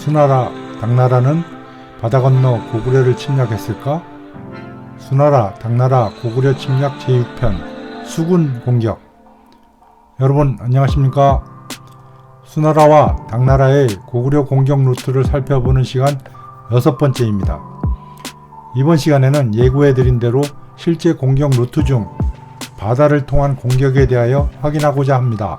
수나라, 당나라는 바다 건너 고구려를 침략했을까? 수나라, 당나라 고구려 침략 제6편 수군 공격. 여러분 안녕하십니까? 수나라와 당나라의 고구려 공격 루트를 살펴보는 시간 6번째입니다. 이번 시간에는 예고해드린 대로 실제 공격 루트 중 바다를 통한 공격에 대하여 확인하고자 합니다.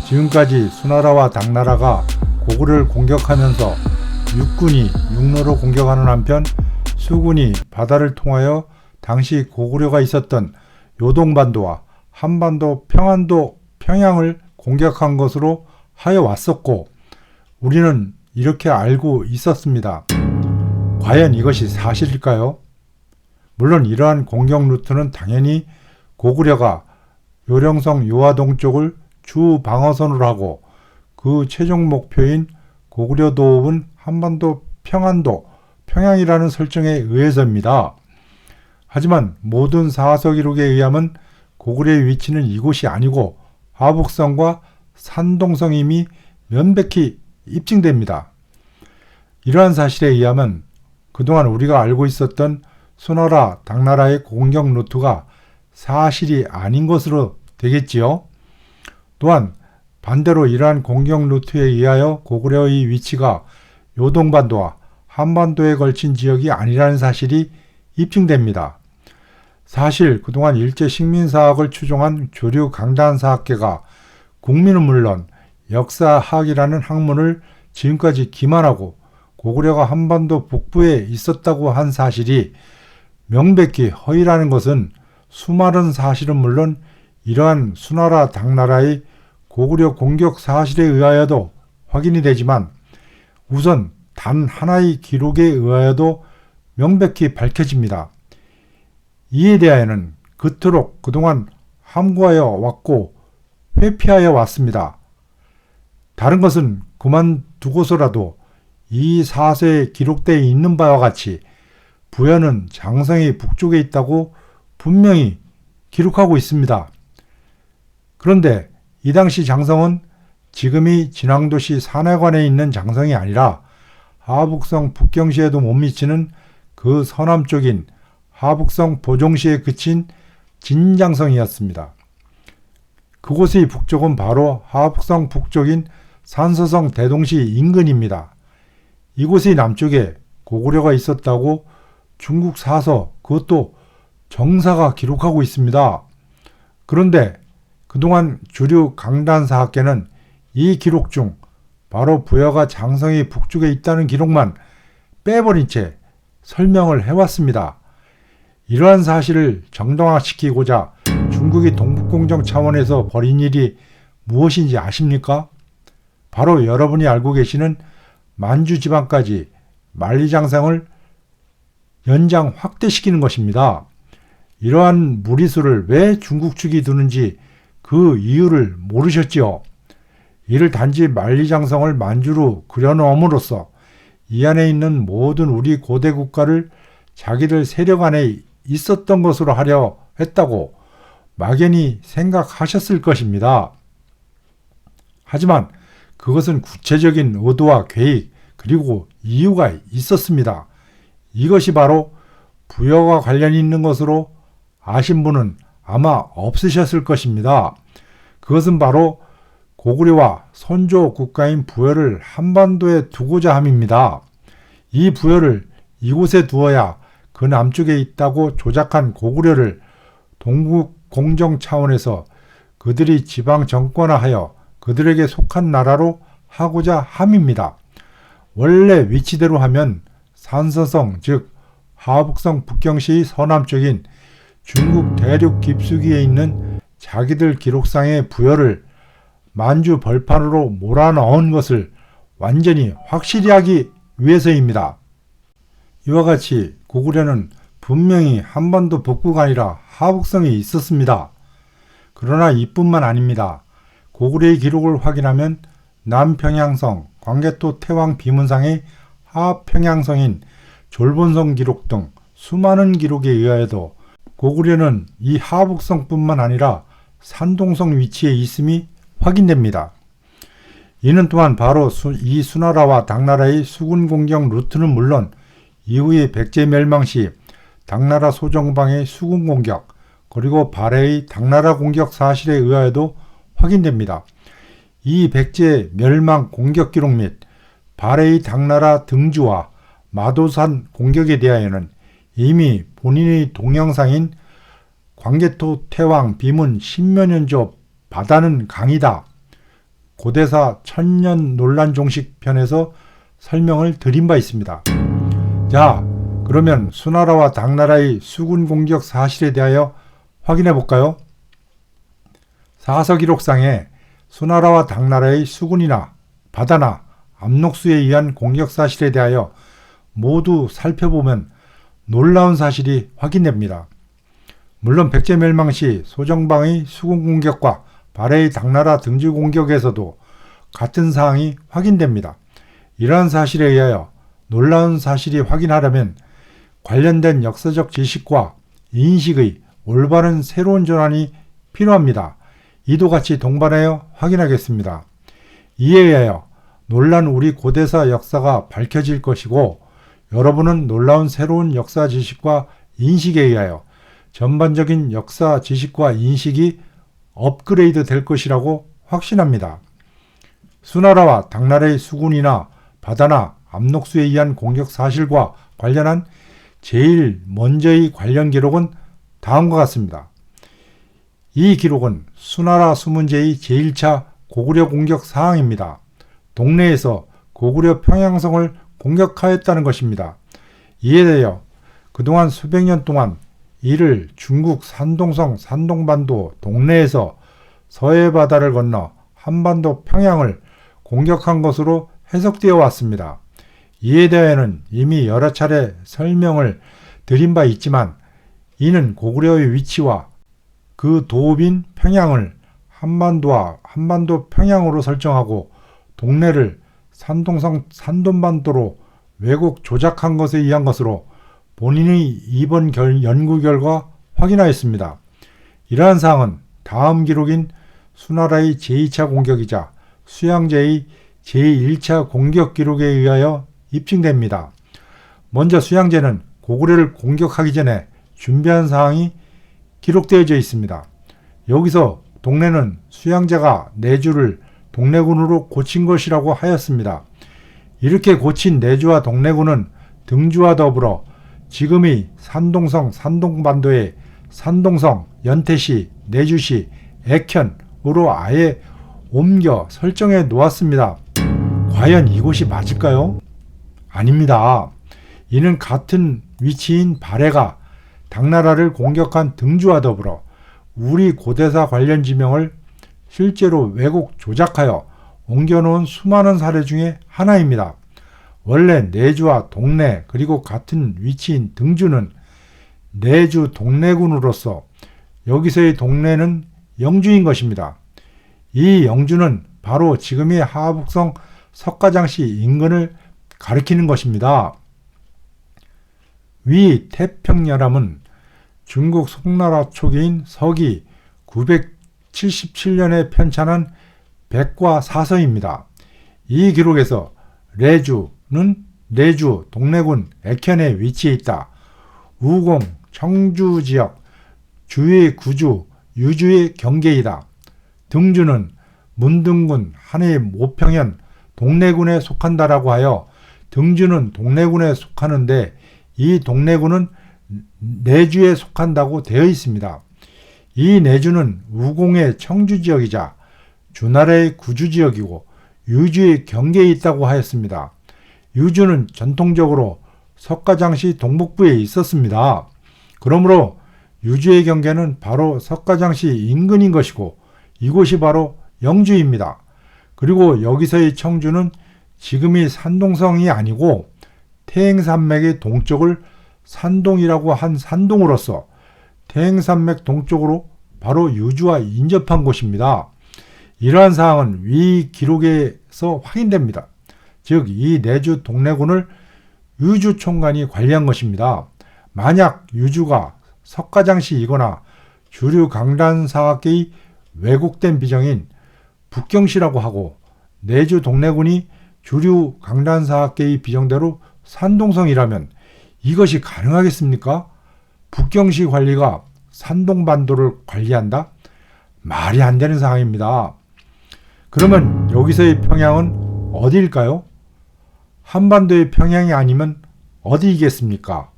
지금까지 수나라와 당나라가 고구려를 공격하면서 육군이 육로로 공격하는 한편 수군이 바다를 통하여 당시 고구려가 있었던 요동반도와 한반도, 평안도, 평양을 공격한 것으로 하여 왔었고 우리는 이렇게 알고 있었습니다. 과연 이것이 사실일까요? 물론 이러한 공격 루트는 당연히 고구려가 요령성 요하동 쪽을 주 방어선으로 하고 그 최종 목표인 고구려 도읍은 한반도, 평안도, 평양이라는 설정에 의해서입니다. 하지만 모든 사서 기록에 의하면 고구려의 위치는 이곳이 아니고 하북성과 산동성이 이미 명백히 입증됩니다. 이러한 사실에 의하면 그동안 우리가 알고 있었던 수나라, 당나라의 공격 루트가 사실이 아닌 것으로 되겠지요. 또한 반대로 이러한 공격 루트에 의하여 고구려의 위치가 요동반도와 한반도에 걸친 지역이 아니라는 사실이 입증됩니다. 사실 그동안 일제 식민사학을 추종한 주류 강단사학계가 국민은 물론 역사학이라는 학문을 지금까지 기만하고 고구려가 한반도 북부에 있었다고 한 사실이 명백히 허위라는 것은 수많은 사실은 물론 이러한 수나라, 당나라의 고구려 공격 사실에 의하여도 확인이 되지만 우선 단 하나의 기록에 의하여도 명백히 밝혀집니다. 이에 대하여는 그토록 그동안 함구하여 왔고 회피하여 왔습니다. 다른 것은 그만두고서라도 이 사서에 기록되어 있는 바와 같이 부여는 장성의 북쪽에 있다고 분명히 기록하고 있습니다. 그런데 이 당시 장성은 지금이 진왕도시 산해관에 있는 장성이 아니라 하북성 북경시에도 못 미치는 그 서남쪽인 하북성 보종시에 그친 진장성이었습니다. 그곳의 북쪽은 바로 하북성 북쪽인 산서성 대동시 인근입니다. 이곳의 남쪽에 고구려가 있었다고 중국 사서, 그것도 정사가 기록하고 있습니다. 그런데 그동안 주류 강단사학계는 이 기록 중 바로 부여가 장성이 북쪽에 있다는 기록만 빼버린 채 설명을 해왔습니다. 이러한 사실을 정당화시키고자 중국이 동북공정 차원에서 벌인 일이 무엇인지 아십니까? 바로 여러분이 알고 계시는 만주 지방까지 만리장성을 연장 확대시키는 것입니다. 이러한 무리수를 왜 중국 측이 두는지 그 이유를 모르셨지요. 이를 단지 만리장성을 만주로 그려놓음으로써 이 안에 있는 모든 우리 고대 국가를 자기들 세력 안에 있었던 것으로 하려 했다고 막연히 생각하셨을 것입니다. 하지만 그것은 구체적인 의도와 계획 그리고 이유가 있었습니다. 이것이 바로 부여와 관련이 있는 것으로 아신 분은 아마 없으셨을 것입니다. 그것은 바로 고구려와 선조 국가인 부여를 한반도에 두고자 함입니다. 이 부여를 이곳에 두어야 그 남쪽에 있다고 조작한 고구려를 동북공정 차원에서 그들이 지방 정권화하여 그들에게 속한 나라로 하고자 함입니다. 원래 위치대로 하면 산서성 즉 하북성 북경시의 서남쪽인 중국 대륙 깊숙이에 있는 자기들 기록상의 부여를 만주 벌판으로 몰아넣은 것을 완전히 확실히 하기 위해서입니다. 이와 같이 고구려는 분명히 한반도 북부가 아니라 하북성에 있었습니다. 그러나 이뿐만 아닙니다. 고구려의 기록을 확인하면 남평양성, 광개토 태왕 비문상의 하평양성인 졸본성 기록 등 수많은 기록에 의하여도 고구려는 이 하북성뿐만 아니라 산동성 위치에 있음이 확인됩니다. 이는 또한 바로 이 수나라와 당나라의 수군 공격 루트는 물론 이후의 백제 멸망 시 당나라 소정방의 수군 공격 그리고 발해의 당나라 공격 사실에 의하여도 확인됩니다. 이 백제 멸망 공격 기록 및 발해의 당나라 등주와 마도산 공격에 대하여는 이미 본인의 동영상인 광개토 태왕 비문 신면연조 바다는 강이다. 고대사 천년 논란 종식 편에서 설명을 드린 바 있습니다. 자, 그러면 수나라와 당나라의 수군 공격 사실에 대하여 확인해 볼까요? 사서기록상에 수나라와 당나라의 수군이나 바다나 압록수에 의한 공격 사실에 대하여 모두 살펴보면 놀라운 사실이 확인됩니다. 물론 백제 멸망 시 소정방의 수군 공격과 발해의 당나라 등주 공격에서도 같은 사항이 확인됩니다. 이러한 사실에 의하여 놀라운 사실이 확인하려면 관련된 역사적 지식과 인식의 올바른 새로운 전환이 필요합니다. 이도 같이 동반하여 확인하겠습니다. 이에 의하여 놀란 우리 고대사 역사가 밝혀질 것이고 여러분은 놀라운 새로운 역사 지식과 인식에 의하여 전반적인 역사 지식과 인식이 업그레이드 될 것이라고 확신합니다. 수나라와 당나라의 수군이나 바다나 압록수에 의한 공격 사실과 관련한 제일 먼저의 관련 기록은 다음과 같습니다. 이 기록은 수나라 수문제의 제1차 고구려 공격 사항입니다. 동래에서 고구려 평양성을 공격하였다는 것입니다. 이에 대하여 그동안 수백 년 동안 이를 중국 산동성 산동반도 동래에서 서해바다를 건너 한반도 평양을 공격한 것으로 해석되어 왔습니다. 이에 대하여는 이미 여러 차례 설명을 드린 바 있지만 이는 고구려의 위치와 그 도읍인 평양을 한반도 평양으로 설정하고 동래를 산동성 산동반도로 왜곡 조작한 것에 의한 것으로 본인의 이번 연구 결과 확인하였습니다. 이러한 사항은 다음 기록인 수나라의 제2차 공격이자 수양제의 제1차 공격 기록에 의하여 입증됩니다. 먼저 수양제는 고구려를 공격하기 전에 준비한 사항이 기록되어져 있습니다. 여기서 동래는 수양제가 내주를 동래군으로 고친 것이라고 하였습니다. 이렇게 고친 내주와 동래군은 등주와 더불어 지금의 산동성 산동반도의 산동성, 연태시, 내주시, 액현으로 아예 옮겨 설정해 놓았습니다. 과연 이곳이 맞을까요? 아닙니다. 이는 같은 위치인 발해가 당나라를 공격한 등주와 더불어 우리 고대사 관련 지명을 실제로 왜곡 조작하여 옮겨놓은 수많은 사례 중에 하나입니다. 원래 내주와 동래 그리고 같은 위치인 등주는 내주 동래군으로서 여기서의 동래는 영주인 것입니다. 이 영주는 바로 지금의 하북성 석가장시 인근을 가리키는 것입니다. 위 태평여람은 중국 송나라 초기인 서기 977년에 편찬한 백과 사서입니다. 이 기록에서 레주는 내주 동래군 액현에 위치해 있다. 우공 청주 지역 주의 구주 유주의 경계이다. 등주는 문등군 한해 모평현 동래군에 속한다라고 하여 등주는 동래군에 속하는데 이 동래군은 내주에 속한다고 되어 있습니다. 이 내주는 우공의 청주지역이자 주나라의 구주지역이고 유주의 경계에 있다고 하였습니다. 유주는 전통적으로 석가장시 동북부에 있었습니다. 그러므로 유주의 경계는 바로 석가장시 인근인 것이고 이곳이 바로 영주입니다. 그리고 여기서의 청주는 지금의 산동성이 아니고 태행산맥의 동쪽을 산동이라고 한 산동으로서 태행산맥 동쪽으로 바로 유주와 인접한 곳입니다. 이러한 사항은 위 기록에서 확인됩니다. 즉 이 내주 동래군을 유주 총관이 관리한 것입니다. 만약 유주가 석가장시이거나 주류 강단사학계의 왜곡된 비정인 북경시라고 하고 내주 동래군이 주류 강단사학계의 비정대로 산동성이라면 이것이 가능하겠습니까? 북경시 관리가 산동반도를 관리한다? 말이 안 되는 상황입니다. 그러면 여기서의 평양은 어디일까요? 한반도의 평양이 아니면 어디이겠습니까?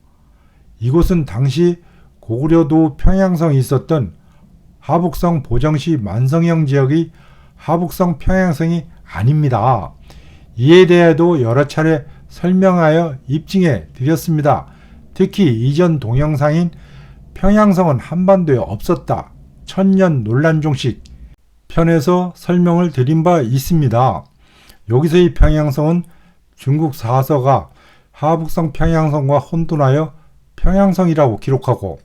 이곳은 당시 고구려도 평양성이 있었던 하북성 보정시 만성형 지역의 하북성 평양성이 아닙니다. 이에 대해도 여러 차례 설명하여 입증해 드렸습니다. 특히 이전 동영상인 평양성은 한반도에 없었다. 천년 논란종식 편에서 설명을 드린 바 있습니다. 여기서의 평양성은 중국 사서가 하북성 평양성과 혼돈하여 평양성이라고 기록하고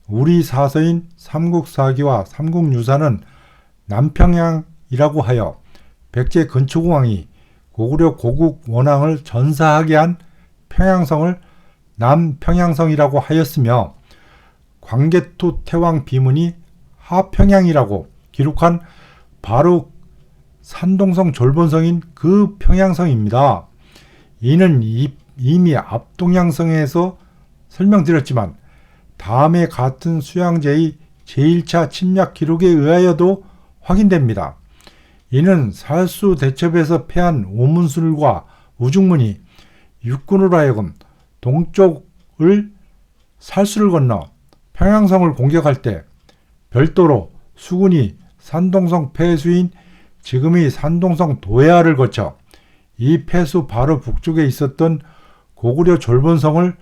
우리 사서인 삼국사기와 삼국유사는 남평양이라고 하여 백제 근초공왕이 고구려 고국 원왕을 전사하게 한 평양성을 남평양성이라고 하였으며 광개토 태왕 비문이 하평양이라고 기록한 바로 산동성 졸본성인 그 평양성입니다. 이는 이미 앞동양성에서 설명드렸지만 다음에 같은 수양제의 제1차 침략 기록에 의하여도 확인됩니다. 이는 살수 대첩에서 패한 오문술과 우중문이 육군으로 하여금 동쪽을 살수를 건너 평양성을 공격할 때 별도로 수군이 산동성 폐수인 지금의 산동성 도해아를 거쳐 이 폐수 바로 북쪽에 있었던 고구려 졸본성을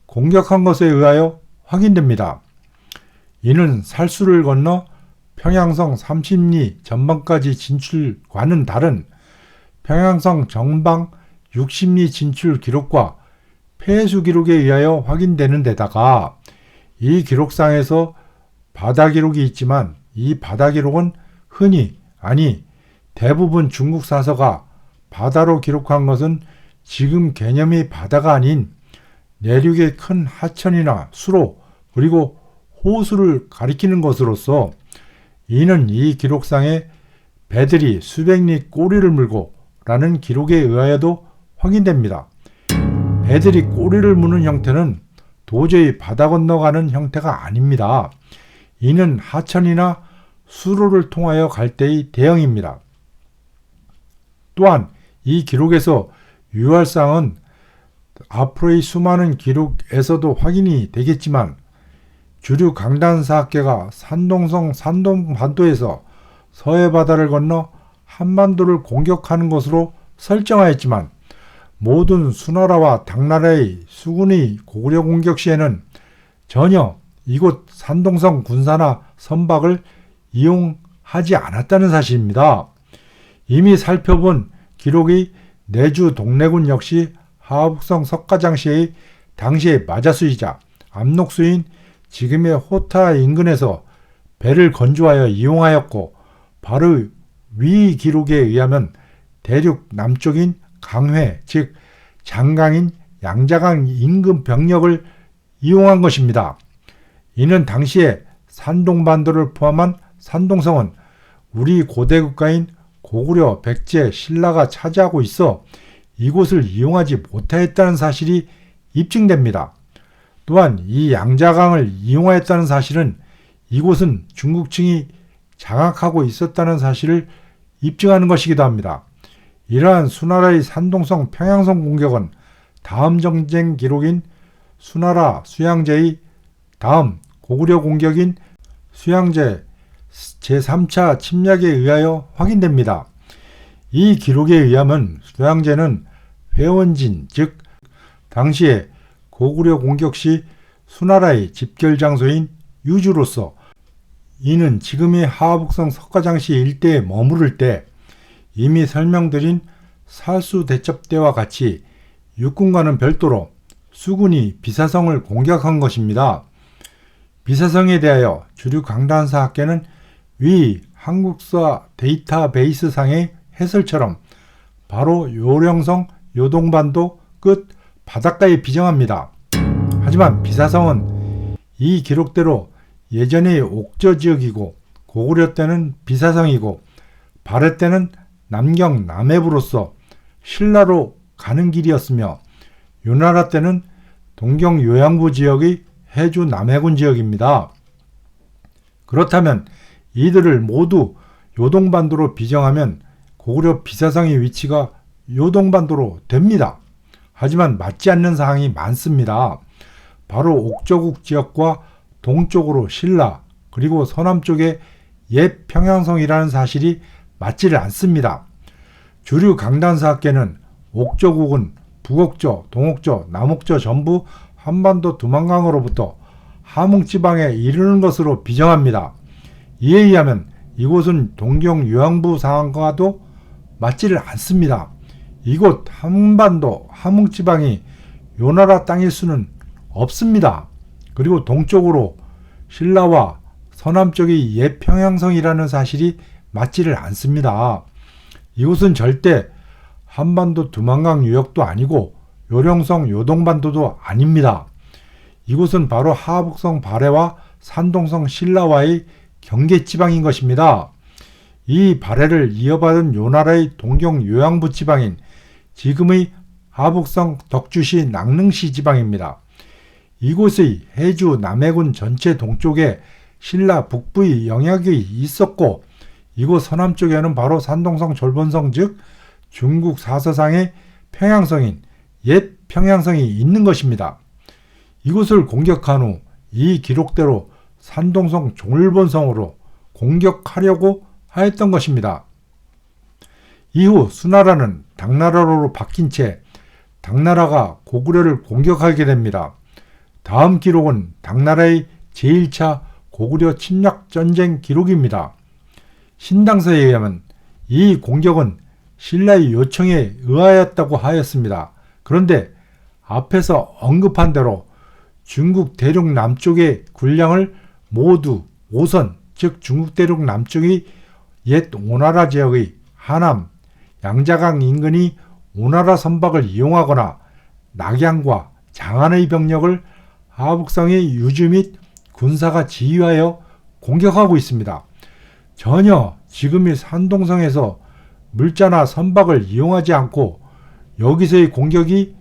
공격한 것에 의하여 확인됩니다. 이는 살수를 건너 평양성 30리 전방까지 진출과는 다른 평양성 정방 60리 진출 기록과 폐수 기록에 의하여 확인되는 데다가 이 기록상에서 바다 기록이 있지만 이 바다 기록은 흔히 아니 대부분 중국 사서가 바다로 기록한 것은 지금 개념이 바다가 아닌 내륙의 큰 하천이나 수로 그리고 호수를 가리키는 것으로서 이는 이 기록상에 배들이 수백 리 꼬리를 물고 라는 기록에 의하여도 확인됩니다. 배들이 꼬리를 무는 형태는 도저히 바다 건너가는 형태가 아닙니다. 이는 하천이나 수로를 통하여 갈 때의 대형입니다. 또한 이 기록에서 유할사항은 앞으로의 수많은 기록에서도 확인이 되겠지만 주류 강단사학계가 산동성 산동반도에서 서해바다를 건너 한반도를 공격하는 것으로 설정하였지만 모든 수나라와 당나라의 수군의 고구려 공격 시에는 전혀 이곳 산동성 군사나 선박을 이용하지 않았다는 사실입니다. 이미 살펴본 기록의 내주 동래군 역시 하북성 석가장시의 당시의 마자수이자 압록수인 지금의 호타 인근에서 배를 건조하여 이용하였고 바로 위 기록에 의하면 대륙 남쪽인 강회 즉 장강인 양자강 인근 병력을 이용한 것입니다. 이는 당시에 산동반도를 포함한 산동성은 우리 고대 국가인 고구려, 백제, 신라가 차지하고 있어 이곳을 이용하지 못하였다는 사실이 입증됩니다. 또한 이 양자강을 이용하였다는 사실은 이곳은 중국층이 장악하고 있었다는 사실을 입증하는 것이기도 합니다. 이러한 수나라의 산동성 평양성 공격은 다음 전쟁 기록인 수나라 수양제의 다음 고구려 공격인 수양제 제3차 침략에 의하여 확인됩니다. 이 기록에 의하면 수양제는 회원진 즉 당시에 고구려 공격 시 수나라의 집결 장소인 유주로서 이는 지금의 하북성 석가장시 일대에 머무를 때 이미 설명드린 살수 대첩 때와 같이 육군과는 별도로 수군이 비사성을 공격한 것입니다. 비사성에 대하여 주류 강단사 학계는 위 한국사 데이터베이스상의 해설처럼 바로 요령성 요동반도 끝 바닷가에 비정합니다. 하지만 비사성은 이 기록대로 예전의 옥저 지역이고 고구려 때는 비사성이고 발해 때는 남경 남해부로서 신라로 가는 길이었으며 요나라 때는 동경 요양부 지역이 해주 남해군 지역입니다. 그렇다면 이들을 모두 요동반도로 비정하면 고구려 비사성의 위치가 요동반도로 됩니다. 하지만 맞지 않는 사항이 많습니다. 바로 옥저국 지역과 동쪽으로 신라 그리고 서남쪽에 옛 평양성이라는 사실이 맞지를 않습니다. 주류 강단사학계는 옥저국은 북옥저, 동옥저, 남옥저 전부 한반도 두만강으로부터 함흥지방에 이르는 것으로 비정합니다. 이에 의하면 이곳은 동경 요양부 상황과도 맞지를 않습니다. 이곳 한반도 함흥지방이 요나라 땅일 수는 없습니다. 그리고 동쪽으로 신라와 서남쪽이 옛 평양성이라는 사실이 맞지를 않습니다. 이곳은 절대 한반도 두만강 유역도 아니고 요령성 요동반도도 아닙니다. 이곳은 바로 하북성 발해와 산동성 신라와의 경계지방인 것입니다. 이 발해를 이어받은 요나라의 동경 요양부 지방인 지금의 하북성 덕주시 낙릉시 지방입니다. 이곳의 해주 남해군 전체 동쪽에 신라 북부의 영역이 있었고 이곳 서남쪽에는 바로 산동성 졸본성 즉 중국 사서상의 평양성인 옛 평양성이 있는 것입니다. 이곳을 공격한 후 이 기록대로 산동성 졸본성으로 공격하려고 하였던 것입니다. 이후 수나라는 당나라로 바뀐 채 당나라가 고구려를 공격하게 됩니다. 다음 기록은 당나라의 제1차 고구려 침략전쟁 기록입니다. 신당서에 의하면 이 공격은 신라의 요청에 의하였다고 하였습니다. 그런데 앞에서 언급한 대로 중국 대륙 남쪽의 군량을 모두 오선 즉 중국 대륙 남쪽의 옛 오나라 지역의 하남, 양자강 인근이 오나라 선박을 이용하거나 낙양과 장안의 병력을 하북성의 유주 및 군사가 지휘하여 공격하고 있습니다. 전혀 지금의 산동성에서 물자나 선박을 이용하지 않고 여기서의 공격이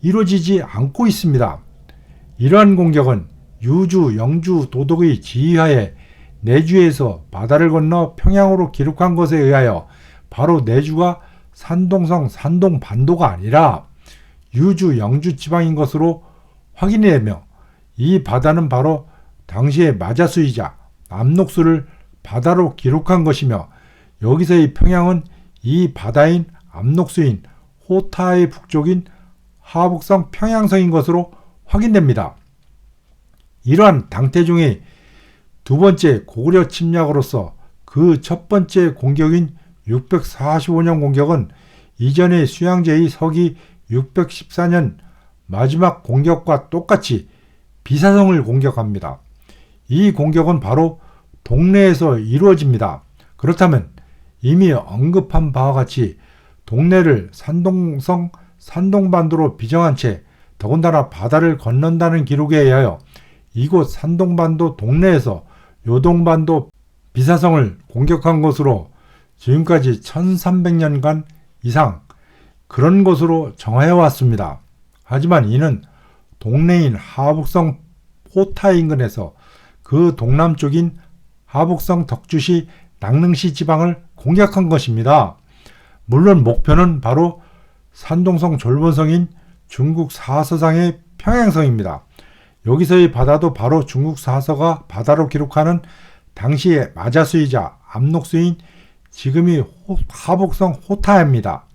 이루어지지 않고 있습니다. 이러한 공격은 유주, 영주, 도독의 지휘하에 내주에서 바다를 건너 평양으로 기록한 것에 의하여 바로 내주가 산동성 산동반도가 아니라 유주, 영주 지방인 것으로 확인되며 이 바다는 바로 당시의 마자수이자 압록수를 바다로 기록한 것이며 여기서의 평양은 이 바다인 압록수인 호타의 북쪽인 하북성 평양성인 것으로 확인됩니다. 이러한 당태종의 두 번째 고구려 침략으로서 그 첫 번째 공격인 645년 공격은 이전의 수양제의 서기 614년 마지막 공격과 똑같이 비사성을 공격합니다. 이 공격은 바로 동래에서 이루어집니다. 그렇다면 이미 언급한 바와 같이 동래를 산동성 산동반도로 비정한 채 더군다나 바다를 건넌다는 기록에 의하여 이곳 산동반도 동래에서 요동반도 비사성을 공격한 것으로 지금까지 1300년간 이상 그런 것으로 정하여 왔습니다. 하지만 이는 동래인 하북성 호타 인근에서 그 동남쪽인 하북성 덕주시 낙릉시 지방을 공격한 것입니다. 물론 목표는 바로 산동성 졸본성인 중국 사서상의 평양성입니다. 여기서의 바다도 바로 중국 사서가 바다로 기록하는 당시의 마자수이자 압록수인 지금의 하북성 호타입니다.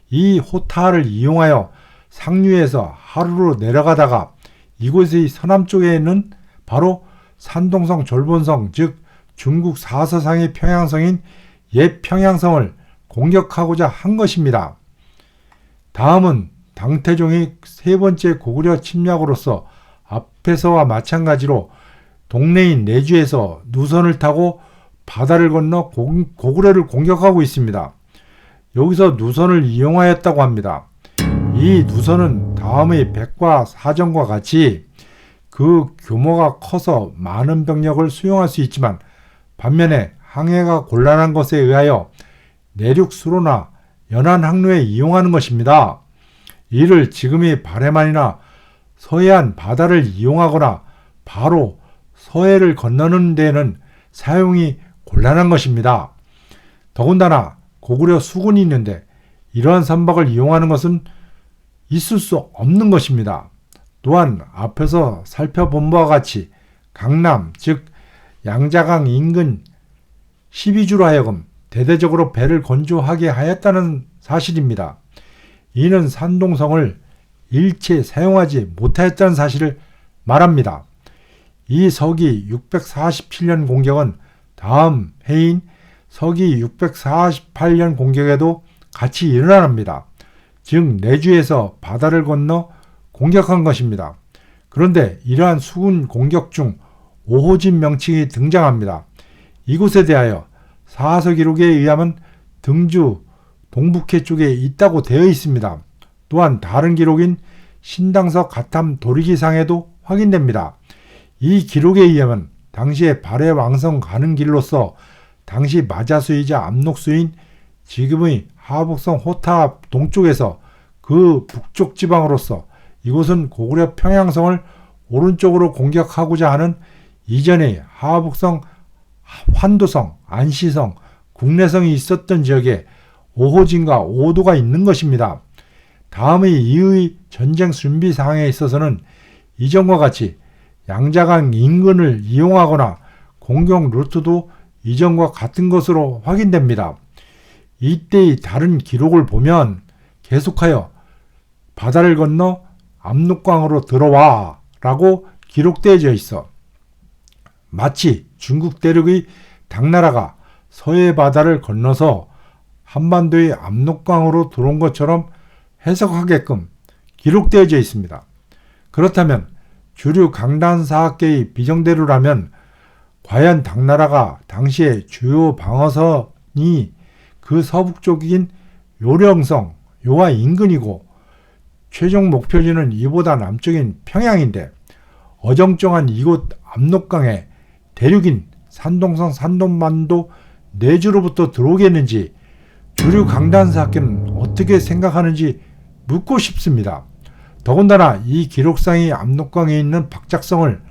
이 호타를 이용하여 상류에서 하루로 내려가다가 이곳의 서남쪽에 있는 바로 산동성 졸본성 즉 중국 사서상의 평양성인 옛 평양성을 공격하고자 한 것입니다. 다음은 당태종의 세 번째 고구려 침략으로서 앞에서와 마찬가지로 동래인 내주에서 누선을 타고 바다를 건너 고구려를 공격하고 있습니다. 여기서 누선을 이용하였다고 합니다. 이 누선은 다음의 백과 사전과 같이 그 규모가 커서 많은 병력을 수용할 수 있지만 반면에 항해가 곤란한 것에 의하여 내륙 수로나 연안 항로에 이용하는 것입니다. 이를 지금의 바레만이나 서해안 바다를 이용하거나 바로 서해를 건너는 데는 사용이 곤란한 것입니다. 더군다나 고구려 수군이 있는데 이러한 선박을 이용하는 것은 있을 수 없는 것입니다. 또한 앞에서 살펴본 바와 같이 강남, 즉 양자강 인근 12주로 하여금 대대적으로 배를 건조하게 하였다는 사실입니다. 이는 산동성을 일체 사용하지 못하였다는 사실을 말합니다. 이 서기 647년 공격은 다음 해인 서기 648년 공격에도 같이 일어납니다. 즉 내주에서 바다를 건너 공격한 것입니다. 그런데 이러한 수군 공격 중 오호진 명칭이 등장합니다. 이곳에 대하여 사서 기록에 의하면 등주 동북해 쪽에 있다고 되어 있습니다. 또한 다른 기록인 신당서 가탐 도리기상에도 확인됩니다. 이 기록에 의하면 당시에 발해 왕성 가는 길로서 당시 마자수이자 압록수인 지금의 하북성 호타 동쪽에서 그 북쪽 지방으로서 이곳은 고구려 평양성을 오른쪽으로 공격하고자 하는 이전에 하북성, 환도성, 안시성, 국내성이 있었던 지역에 오호진과 오도가 있는 것입니다. 다음의 이의 전쟁 준비 사항에 있어서는 이전과 같이 양자강 인근을 이용하거나 공격 루트도 이전과 같은 것으로 확인됩니다. 이때의 다른 기록을 보면 계속하여 바다를 건너 압록강으로 들어와 라고 기록되어져 있어 마치 중국 대륙의 당나라가 서해 바다를 건너서 한반도의 압록강으로 들어온 것처럼 해석하게끔 기록되어져 있습니다. 그렇다면 주류 강단사학계의 비정대로라면 과연 당나라가 당시의 주요 방어선이 그 서북쪽인 요령성, 요하 인근이고 최종 목표지는 이보다 남쪽인 평양인데 어정쩡한 이곳 압록강에 대륙인 산동성 산돈반도 내주로부터 들어오겠는지 주류 강단사학계는 어떻게 생각하는지 묻고 싶습니다. 더군다나 이 기록상이 압록강에 있는 박작성을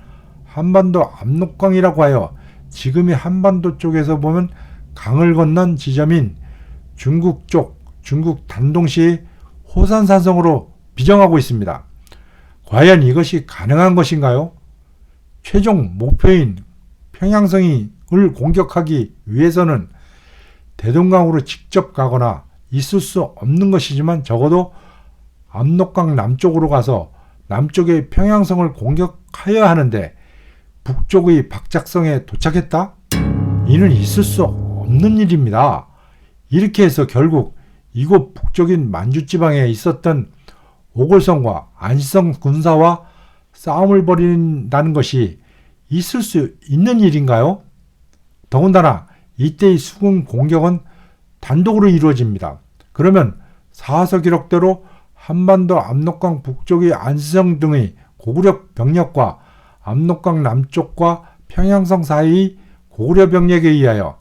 한반도 압록강이라고 하여 지금의 한반도 쪽에서 보면 강을 건넌 지점인 중국 쪽, 중국 단동시의 호산산성으로 비정하고 있습니다. 과연 이것이 가능한 것인가요? 최종 목표인 평양성을 공격하기 위해서는 대동강으로 직접 가거나 있을 수 없는 것이지만 적어도 압록강 남쪽으로 가서 남쪽의 평양성을 공격하여야 하는데 북쪽의 박작성에 도착했다? 이는 있을 수 없는 일입니다. 이렇게 해서 결국 이곳 북쪽인 만주지방에 있었던 오골성과 안시성 군사와 싸움을 벌인다는 것이 있을 수 있는 일인가요? 더군다나 이때의 수군 공격은 단독으로 이루어집니다. 그러면 사서 기록대로 한반도 압록강 북쪽의 안시성 등의 고구려 병력과 압록강 남쪽과 평양성 사이의 고구려 병력에 의하여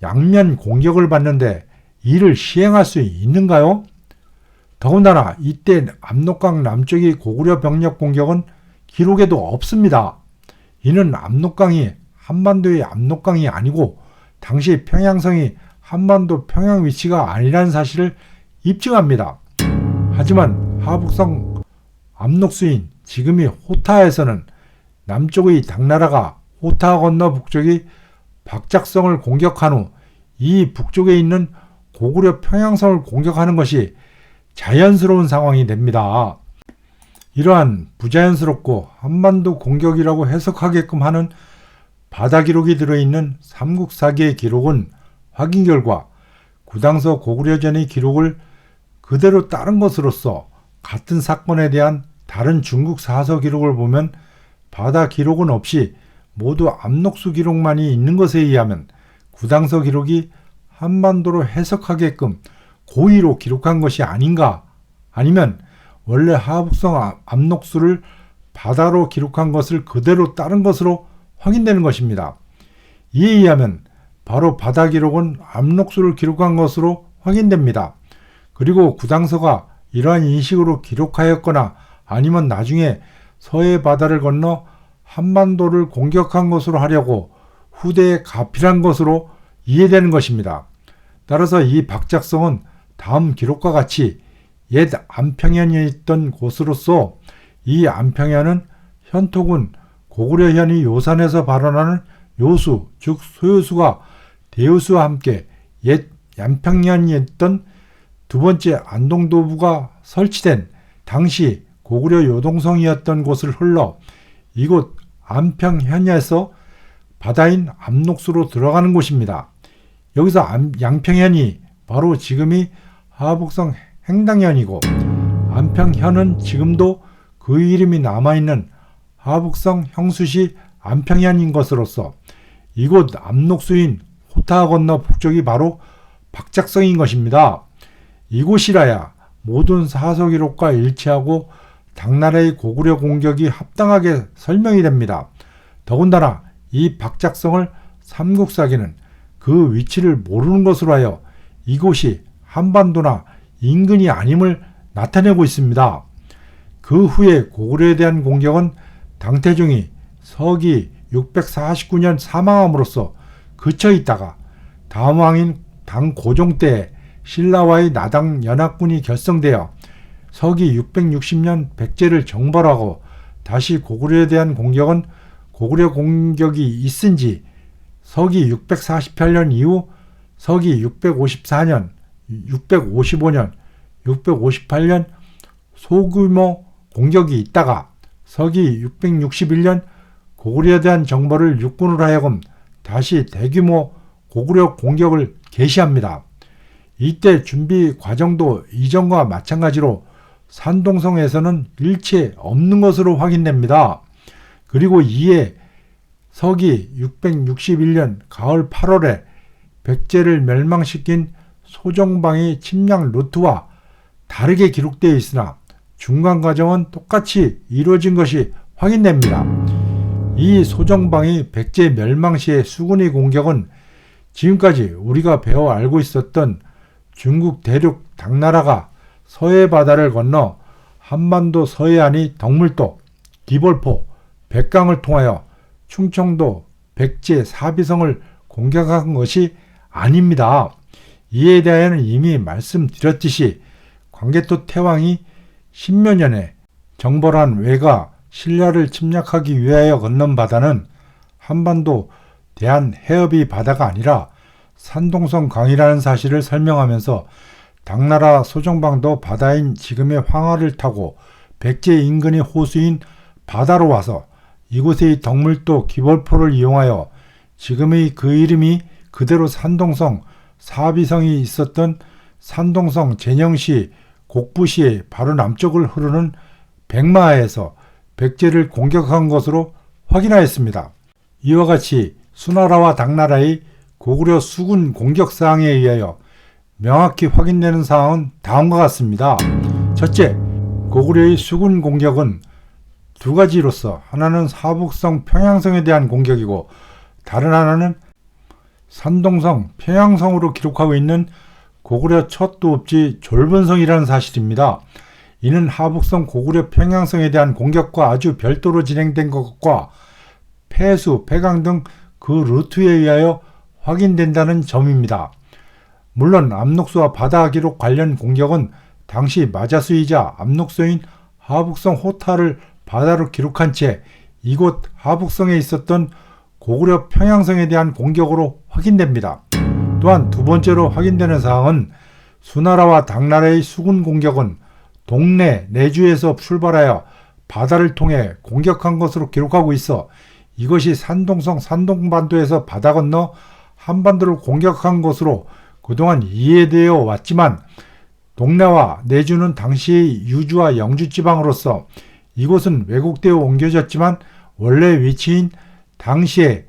양면 공격을 받는데 이를 시행할 수 있는가요? 더군다나 이때 압록강 남쪽의 고구려 병력 공격은 기록에도 없습니다. 이는 압록강이 한반도의 압록강이 아니고 당시 평양성이 한반도 평양 위치가 아니라는 사실을 입증합니다. 하지만 하북성 압록수인 지금의 호타에서는 남쪽의 당나라가 호타 건너 북쪽의 박작성을 공격한 후 이 북쪽에 있는 고구려 평양성을 공격하는 것이 자연스러운 상황이 됩니다. 이러한 부자연스럽고 한반도 공격이라고 해석하게끔 하는 바다 기록이 들어있는 삼국사기의 기록은 확인 결과 구당서 고구려전의 기록을 그대로 따른 것으로서 같은 사건에 대한 다른 중국 사서 기록을 보면 바다 기록은 없이 모두 압록수 기록만이 있는 것에 의하면 구당서 기록이 한반도로 해석하게끔 고의로 기록한 것이 아닌가, 아니면 원래 하북성 압록수를 바다로 기록한 것을 그대로 따른 것으로 확인되는 것입니다. 이에 의하면 바로 바다 기록은 압록수를 기록한 것으로 확인됩니다. 그리고 구당서가 이러한 인식으로 기록하였거나 아니면 나중에 서해 바다를 건너 한반도를 공격한 것으로 하려고 후대에 가필한 것으로 이해되는 것입니다. 따라서 이 박작성은 다음 기록과 같이 옛 안평현이 있던 곳으로서 이 안평현은 현토군 고구려현이 요산에서 발원하는 요수 즉 소요수가 대요수와 함께 옛 안평현이 있던 두 번째 안동도부가 설치된 당시 고구려 요동성이었던 곳을 흘러 이곳 안평현에서 바다인 압록수로 들어가는 곳입니다. 여기서 양평현이 바로 지금이 하북성 행당현이고 안평현은 지금도 그 이름이 남아있는 하북성 형수시 안평현인 것으로서 이곳 압록수인 호타 건너 북쪽이 바로 박작성인 것입니다. 이곳이라야 모든 사서기록과 일치하고 당나라의 고구려 공격이 합당하게 설명이 됩니다. 더군다나 이 박작성을 삼국사기는 그 위치를 모르는 것으로 하여 이곳이 한반도나 인근이 아님을 나타내고 있습니다. 그 후에 고구려에 대한 공격은 당태종이 서기 649년 사망함으로써 그쳐 있다가 다음 왕인 당고종 때에 신라와의 나당 연합군이 결성되어 서기 660년 백제를 정벌하고 다시 고구려에 대한 공격은 고구려 공격이 있은지 서기 648년 이후 서기 654년, 655년, 658년 소규모 공격이 있다가 서기 661년 고구려에 대한 정벌을 육군으로 하여금 다시 대규모 고구려 공격을 개시합니다. 이때 준비 과정도 이전과 마찬가지로 산동성에서는 일체 없는 것으로 확인됩니다. 그리고 이에 서기 661년 가을 8월에 백제를 멸망시킨 소정방의 침략 루트와 다르게 기록되어 있으나 중간 과정은 똑같이 이루어진 것이 확인됩니다. 이 소정방의 백제 멸망 시의 수군의 공격은 지금까지 우리가 배워 알고 있었던 중국 대륙 당나라가 서해 바다를 건너 한반도 서해안의 덕물도, 기벌포, 백강을 통하여 충청도 백제 사비성을 공격한 것이 아닙니다. 이에 대하여는 이미 말씀드렸듯이 광개토 태왕이 십몇 년에 정벌한 왜가 신라를 침략하기 위하여 건넌 바다는 한반도 대한해협의 바다가 아니라 산동성 강이라는 사실을 설명하면서 당나라 소정방도 바다인 지금의 황하를 타고 백제 인근의 호수인 바다로 와서 이곳의 덕물도 기벌포를 이용하여 지금의 그 이름이 그대로 산동성 사비성이 있었던 산동성 제녕시 곡부시의 바로 남쪽을 흐르는 백마하에서 백제를 공격한 것으로 확인하였습니다. 이와 같이 수나라와 당나라의 고구려 수군 공격 사항에 의하여 명확히 확인되는 사항은 다음과 같습니다. 첫째, 고구려의 수군 공격은 두 가지로서 하나는 하북성 평양성에 대한 공격이고 다른 하나는 산동성 평양성으로 기록하고 있는 고구려 첫 도읍지 졸본성이라는 사실입니다. 이는 하북성 고구려 평양성에 대한 공격과 아주 별도로 진행된 것과 폐수, 폐강 등 그 루트에 의하여 확인된다는 점입니다. 물론 압록수와 바다 기록 관련 공격은 당시 마자수이자 압록수인 하북성 호타를 바다로 기록한 채 이곳 하북성에 있었던 고구려 평양성에 대한 공격으로 확인됩니다. 또한 두 번째로 확인되는 사항은 수나라와 당나라의 수군 공격은 동래 내주에서 출발하여 바다를 통해 공격한 것으로 기록하고 있어 이것이 산동성 산동반도에서 바다 건너 한반도를 공격한 것으로 그동안 이해되어 왔지만 동래와 내주는 당시의 유주와 영주 지방으로서 이곳은 왜곡되어 옮겨졌지만 원래 위치인 당시의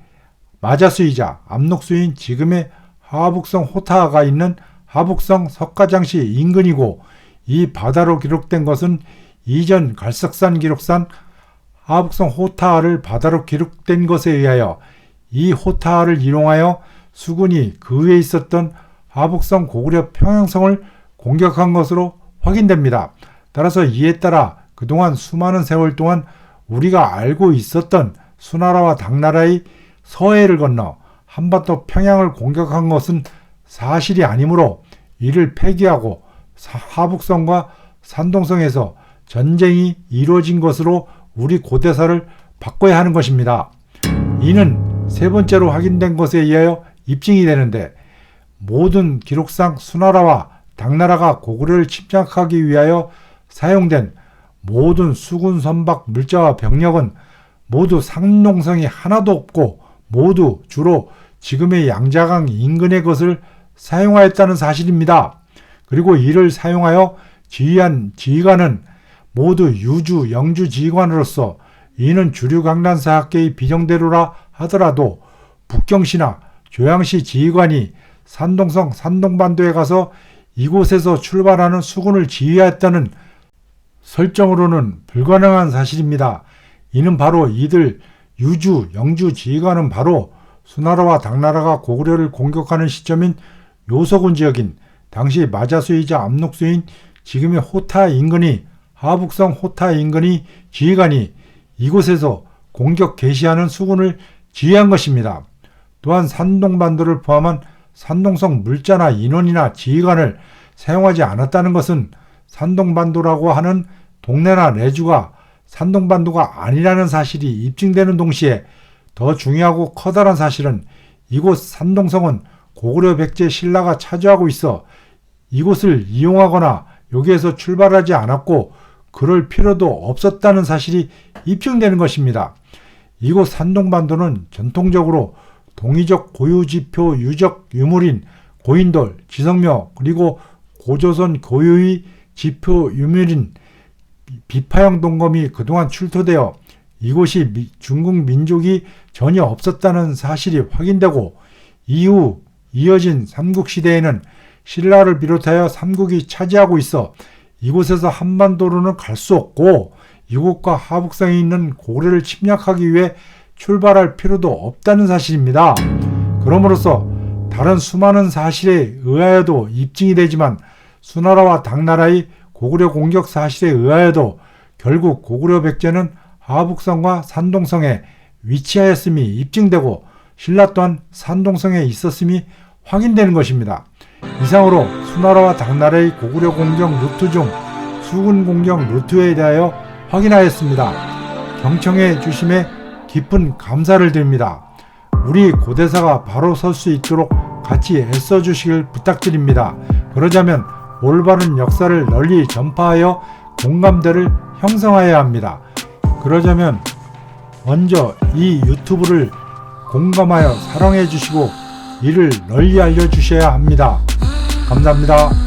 마자수이자 압록수인 지금의 하북성 호타가 있는 하북성 석가장시 인근이고 이 바다로 기록된 것은 이전 갈석산 기록산 하북성 호타를 바다로 기록된 것에 의하여 이 호타를 이용하여 수군이 그 위에 있었던 하북성 고구려 평양성을 공격한 것으로 확인됩니다. 따라서 이에 따라 그동안 수많은 세월 동안 우리가 알고 있었던 수나라와 당나라의 서해를 건너 한반도 평양을 공격한 것은 사실이 아니므로 이를 폐기하고 하북성과 산동성에서 전쟁이 이루어진 것으로 우리 고대사를 바꿔야 하는 것입니다. 이는 세 번째로 확인된 것에 의하여 입증이 되는데, 모든 기록상 수나라와 당나라가 고구려를 침략하기 위하여 사용된 모든 수군 선박 물자와 병력은 모두 산동성이 하나도 없고 모두 주로 지금의 양자강 인근의 것을 사용하였다는 사실입니다. 그리고 이를 사용하여 지휘한 지휘관은 모두 유주, 영주 지휘관으로서, 이는 주류 강단사학계의 비정대로라 하더라도 북경시나 조양시 지휘관이 산동성 산동반도에 가서 이곳에서 출발하는 수군을 지휘하였다는 설정으로는 불가능한 사실입니다. 이는 바로 이들 유주, 영주 지휘관은 바로 수나라와 당나라가 고구려를 공격하는 시점인 요서군 지역인 당시 마자수이자 압록수인 지금의 호타 인근이 하북성 호타 인근이 지휘관이 이곳에서 공격 개시하는 수군을 지휘한 것입니다. 또한 산동반도를 포함한 산동성 물자나 인원이나 지휘관을 사용하지 않았다는 것은 산동반도라고 하는 동네나 내주가 산동반도가 아니라는 사실이 입증되는 동시에, 더 중요하고 커다란 사실은 이곳 산동성은 고구려 백제 신라가 차지하고 있어 이곳을 이용하거나 여기에서 출발하지 않았고 그럴 필요도 없었다는 사실이 입증되는 것입니다. 이곳 산동반도는 전통적으로 동이적 고유지표 유적 유물인 고인돌, 지성묘, 그리고 고조선 고유의 지표 유물인 비파형 동검이 그동안 출토되어 이곳이 중국 민족이 전혀 없었다는 사실이 확인되고, 이후 이어진 삼국시대에는 신라를 비롯하여 삼국이 차지하고 있어 이곳에서 한반도로는 갈 수 없고 이곳과 하북성에 있는 고구려를 침략하기 위해 출발할 필요도 없다는 사실입니다. 그러므로서 다른 수많은 사실에 의하여도 입증이 되지만 수나라와 당나라의 고구려 공격 사실에 의하여도 결국 고구려 백제는 하북성과 산동성에 위치하였음이 입증되고 신라 또한 산동성에 있었음이 확인되는 것입니다. 이상으로 수나라와 당나라의 고구려 공격 루트 중 수군 공격 루트에 대하여 확인하였습니다. 경청해 주심에 깊은 감사를 드립니다. 우리 고대사가 바로 설 수 있도록 같이 애써 주시길 부탁드립니다. 그러자면 올바른 역사를 널리 전파하여 공감대를 형성해야 합니다. 그러자면 먼저 이 유튜브를 공감하여 사랑해 주시고 이를 널리 알려주셔야 합니다. 감사합니다.